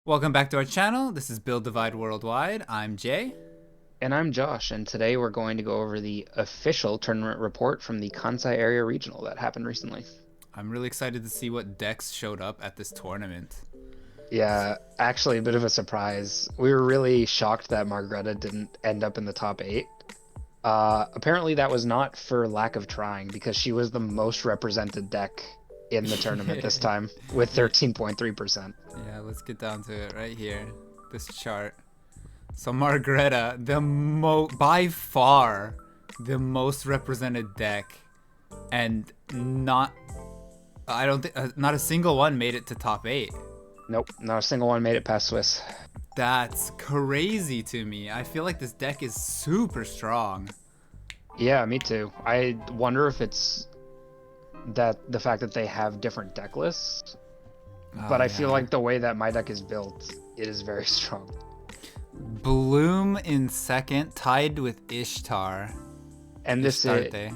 Welcome back to our channel. This is Build Divide Worldwide. I'm Jay. And I'm Josh, and today we're going to go over the official tournament report from the Kansai Area Regional that happened recently. I'm really excited to see what decks showed up at this tournament. Yeah, actually, a bit of a surprise. We were really shocked that Margreta didn't end up in the top eight. Apparently, that was not for lack of trying, because she was the most represented deck in the tournament this time with Yeah, 13.3%. yeah, let's get down to it right here. This chart. So Margreta, by far the most represented deck, and I don't think not a single one made it to top eight. Nope, not a single one made it past Swiss. That's crazy to me. I feel like this deck is super strong. Yeah, me too. I wonder if it's that the fact that they have different deck lists. Oh But I feel yeah. like the way that my deck is built, it is very strong. Bloom in second, tied with Ishtar. And this is Ishtarte.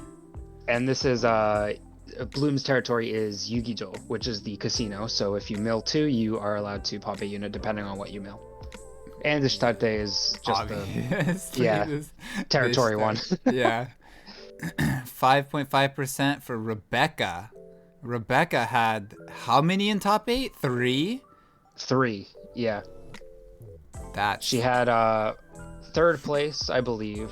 and this is Bloom's territory is Yugijo, which is the casino. So if you mill two, you are allowed to pop a unit depending on what you mill. And Ishtarte is just the Obviously, yeah territory one. Yeah. 5.5% for Rebecca. Rebecca had how many in top eight? Three? Three, yeah. That's She had third place, I believe.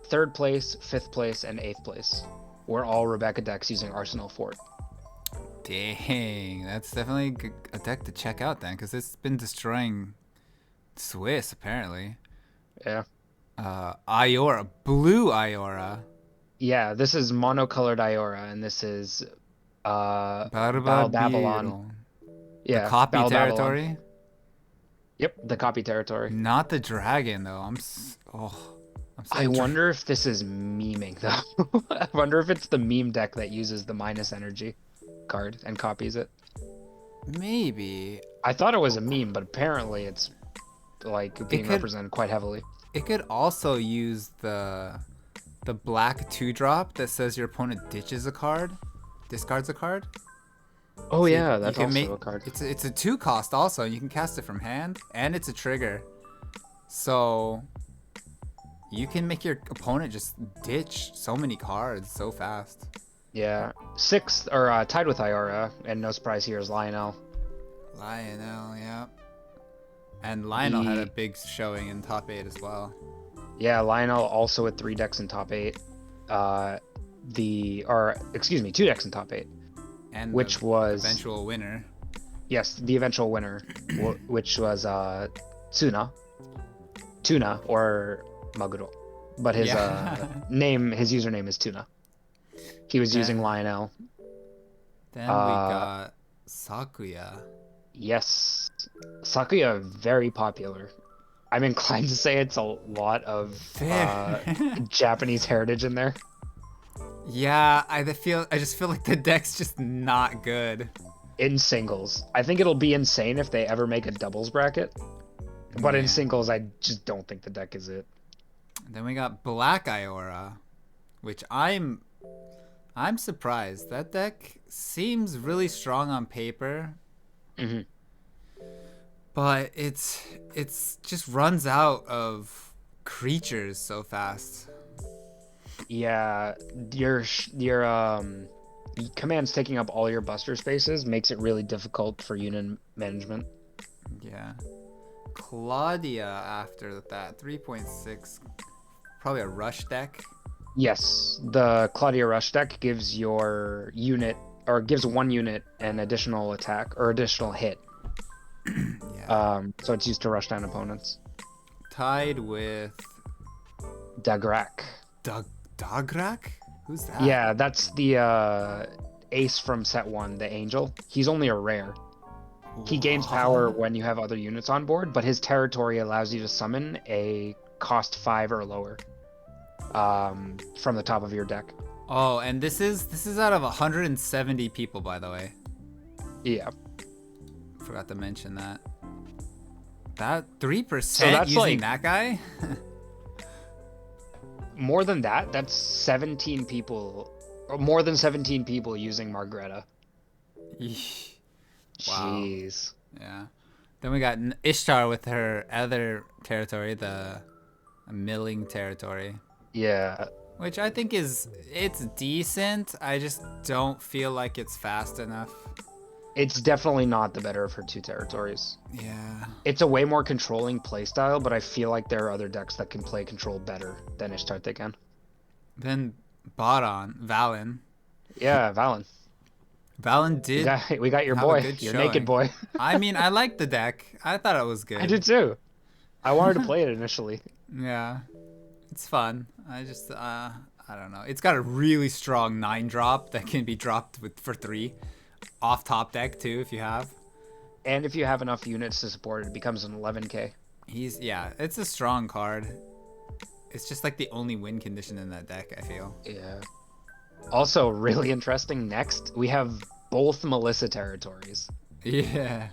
Third place, fifth place, and eighth place were all Rebecca decks using Arsenal Fort. dang. That's definitely a deck to check out then, because it's been destroying Swiss apparently. Yeah. Iora, blue Iora. Yeah, this is monocolored Iora, and this is Bal Babylon. Barbabiro. The Yeah, copy Bal Babylon. territory. Yep, the copy territory. Not the dragon though. I'm I saying wonder if this is meming though. I wonder if it's the meme deck that uses the minus energy card and copies it. maybe I thought it was a meme, but apparently it's like it being could. represented quite heavily. It could also use the black 2-drop that says your opponent ditches a card, discards a card. Oh So yeah, you that's can make also a card. it's a 2 cost also. You can cast it from hand, and it's a trigger. So you can make your opponent just ditch so many cards so fast. Yeah, sixth or tied with Iora, and no surprise here is Lionel. Lionel, yeah. And Lionel had a The big showing in top 8 as well. Yeah, Lionel also with three decks in top eight. Excuse me, two decks in top eight, And the which was eventual winner. yes, the eventual winner, which was Tuna or Maguro, but his Yeah. his username is Tuna. He was using then, Lionel. then we Uh, got Sakuya. yes, Sakuya very popular. I'm inclined to say it's a lot of Fair. Japanese heritage in there. Yeah, I just feel like the deck's just not good. In singles. I think it'll be insane if they ever make a doubles bracket. But in Yeah. singles, I just don't think the deck is it. Then we got Black Iora, which I'm surprised. That deck seems really strong on paper, Hmm. but it's just runs out of creatures so fast. Yeah, your commands taking up all your buster spaces makes it really difficult for unit management. Yeah. Claudia after that, 3.6, probably a rush deck. Yes, the Claudia Rush deck gives your unit or gives one unit an additional attack or additional hit. Yeah. So it's used to rush down opponents. Tied with Dagrak. Dagrak? Who's that? Yeah, that's the ace from set one, the angel. He's only a rare. He gains power What? when you have other units on board, but his territory allows you to summon a cost 5 or lower from the top of your deck. Oh, and this is out of 170 people, by the way. Yeah. Forgot to mention that. That So 3% that's using like that guy? more than that. That's 17 people, or more than 17 people using Margreta. Yeesh. Wow. Jeez. Yeah. Then we got Ishtar with her other territory, the milling territory, Yeah, which I think it's decent. I just don't feel like it's fast enough. it's definitely not the better of her two territories. Yeah. It's a way more controlling playstyle, but I feel like there are other decks that can play control better than Ishtarte can. Then Bodon, Valen. Yeah, Valen. Valen We did got your have a boy, good your showing. naked boy. I mean, I liked the deck. I thought it was I good. did too. I wanted to play it initially. Yeah. It's fun. I don't know. It's got a really strong 9-drop that can be dropped for 3. Off top deck too if you have. And if you have enough units to support it, it becomes an 11k. It's a strong card. It's just like the only win condition in that deck, I feel. Yeah. Also, really interesting, next, we have both Melissa territories. Yeah.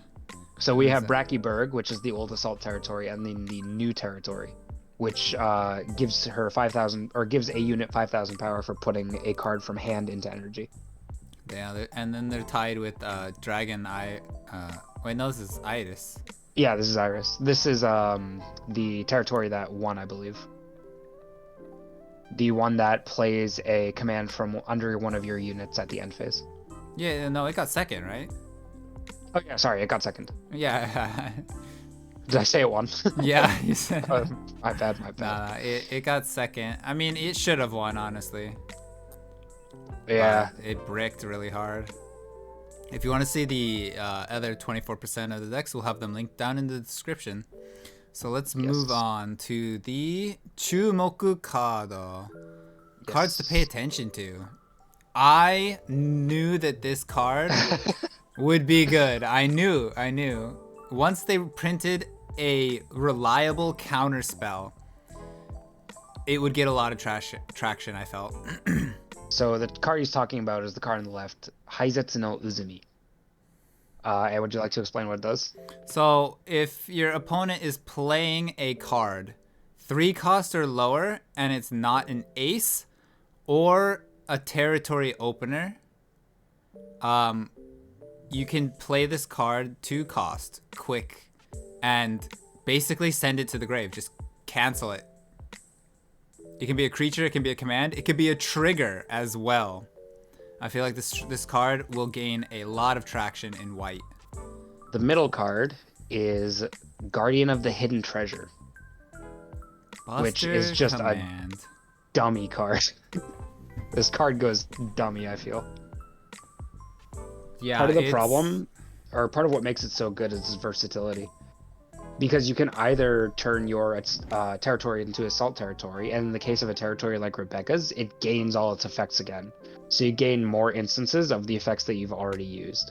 So we have Brachyburg, which is the old assault territory, and then the new territory, which gives her 5,000, or gives a unit 5,000 power for putting a card from hand into energy. Yeah, and then they're tied with Dragon Eye. Wait, no, this is Iris. Yeah, this is Iris. This is the territory that won, I believe. The one that plays a command from under one of your units at the end phase. Yeah, no, it got second, right? Oh yeah, sorry, it got second. Yeah. Did I say it won? Yeah, you said. My bad, my bad. Nah, it got second. I mean, it should have won, honestly. Yeah. But it bricked really hard. If you want to see the other 24% of the decks, we'll have them linked down in the description. So let's move on to the Chumoku card. Cards to pay attention to. I knew that this card would be good. I knew. Once they printed a reliable counter spell, it would get a lot of traction, I felt. So the card he's talking about is the card on the left, Haizetsu no Uzumi. And would you like to explain what it does? So if your opponent is playing a card 3 cost or lower and it's not an ace or a territory opener, you can play this card 2 cost quick and basically send it to the grave. Just cancel it. It can be a creature, it can be a command, it could be a trigger as well. I feel like this card will gain a lot of traction in white. The middle card is Guardian of the Hidden Treasure, which is just command. a dummy card. This card goes dummy, I feel. Yeah, part of the problem, or part of what makes it so good, is its versatility. Because you can either turn your territory into assault territory, and in the case of a territory like Rebecca's, it gains all its effects again. So you gain more instances of the effects that you've already used.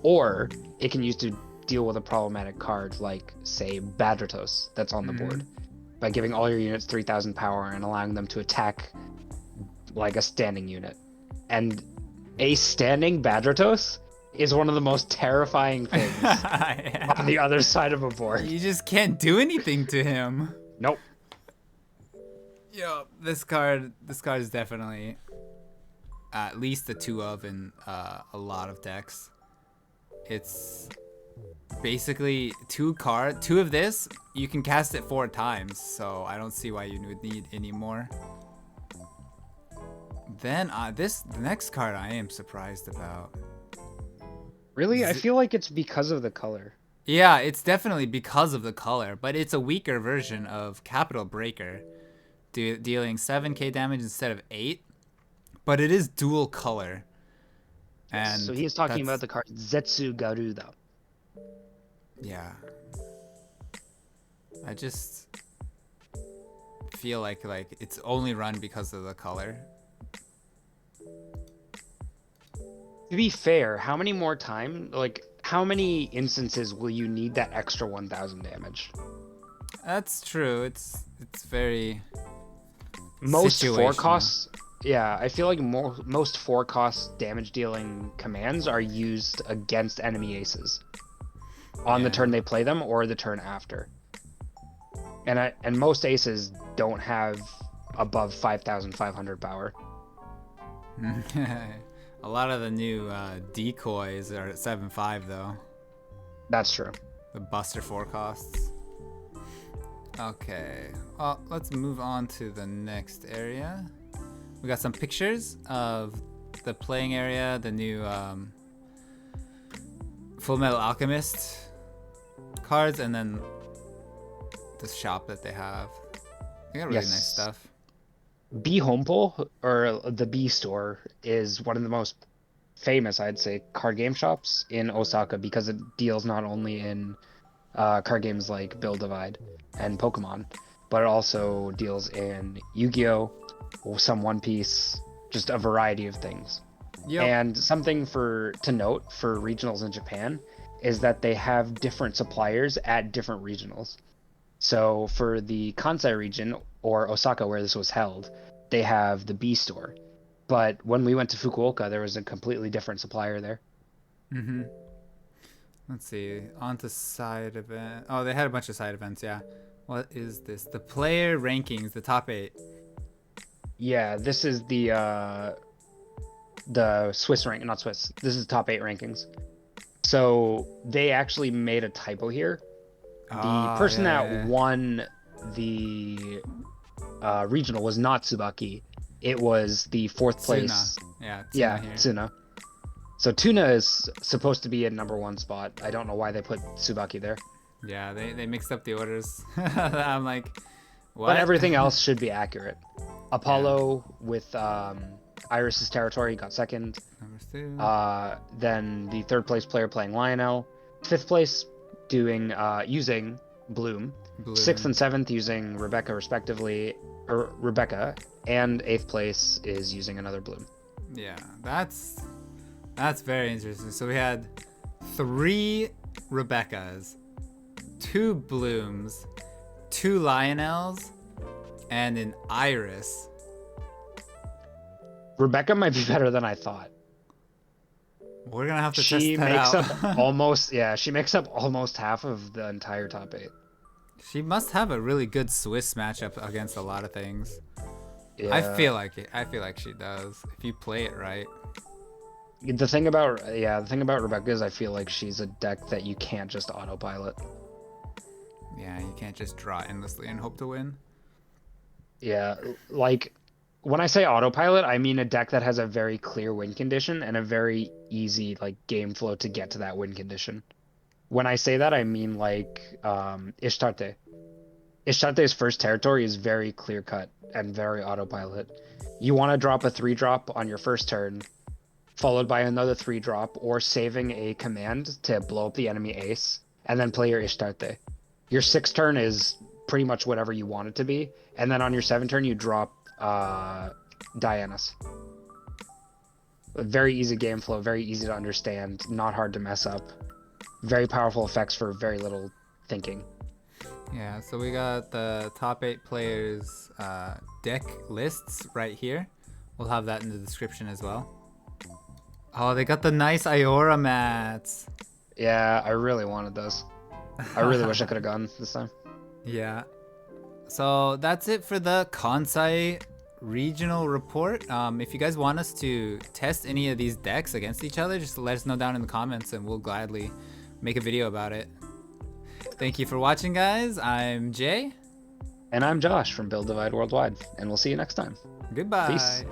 Or it can use to deal with a problematic card like, say, Badratos that's on the board, by giving all your units 3,000 power and allowing them to attack like a standing unit. And a standing Badratos is one of the most terrifying things on the other side of a board. You just can't do anything to him. Nope. Yo, this card is definitely at least a 2 of in a lot of decks. It's basically 2 of this. You can cast it 4 times, so I don't see why you would need any more. Then the next card I am surprised about. Really? I feel like it's because of the color. Yeah, it's definitely because of the color, but it's a weaker version of Capital Breaker, dealing 7k damage instead of 8. But it is dual color. And so he's talking about the card Zetsu Garuda. Yeah. I just feel like it's only run because of the color. To be fair, how many more how many instances will you need that extra 1,000 damage? That's true. It's very most 4 situational. costs. Yeah, I feel like most 4 cost damage dealing commands are used against enemy aces on the turn they play them or the turn after. And most aces don't have above 5,500 power. A lot of the new decoys are at 7.5 though. That's true. The Buster 4 costs. Okay, well, let's move on to the next area. We got some pictures of the playing area, the new Full Metal Alchemist cards, and then the shop that they have. They got really nice stuff. B Homepole, or the B store, is one of the most famous, I'd say, card game shops in Osaka because it deals not only in card games like Build Divide and Pokemon, but it also deals in Yu-Gi-Oh!, some One Piece, just a variety of things. Yep. And something to note for regionals in Japan is that they have different suppliers at different regionals. So for the Kansai region, or Osaka where this was held, they have the B store. But when we went to Fukuoka, there was a completely different supplier there. Mm-hmm. Let's see. On to side event. Oh, they had a bunch of side events, yeah. What is this? The player rankings, the top 8. Yeah, this is the Swiss rank, not Swiss. This is top 8 rankings. So they actually made a typo here. The person that won the regional was not Tsubaki. It was the 4th place. Yeah, Tsuna. So Tuna is supposed to be in #1 spot. I don't know why they put Tsubaki there. Yeah, they mixed up the orders. I'm like, what? But everything else should be accurate. Apollo with Iris's Territory got 2nd. Then the 3rd place player playing Lionel. 5th place using Bloom. 6th and 7th using Rebecca respectively, or Rebecca, and 8th place is using another Bloom. Yeah, that's very interesting. So we had 3 Rebeccas, 2 Blooms, 2 Lionels, and an Iris. Rebecca might be better than I thought. We're gonna have to she test that makes out. up almost she makes up almost half of the entire top 8. She must have a really good Swiss matchup against a lot of things. Yeah. I feel like she does if you play it right. The thing about Rebecca is I feel like she's a deck that you can't just autopilot. Yeah, you can't just draw endlessly and hope to win. Yeah, like when I say autopilot, I mean a deck that has a very clear win condition and a very easy like game flow to get to that win condition. When I say that, I mean like Ishtarte. Ishtarte's first territory is very clear cut and very autopilot. You want to drop a 3-drop on your first turn, followed by another 3-drop, or saving a command to blow up the enemy ace, and then play your Ishtarte. Your 6th turn is pretty much whatever you want it to be, and then on your 7th turn you drop Diana's. A very easy game flow, very easy to understand, not hard to mess up. Very powerful effects for very little thinking. Yeah, so we got the top 8 players deck lists right here. We'll have that in the description as well. Oh, they got the nice Iora mats. Yeah, I really wanted those. I really wish I could have gone this time. Yeah. So that's it for the Kansai Regional report. If you guys want us to test any of these decks against each other, just let us know down in the comments and we'll gladly make a video about it. Thank you for watching, guys. I'm Jay. And I'm Josh from Build Divide Worldwide, and we'll see you next time. Goodbye. Peace.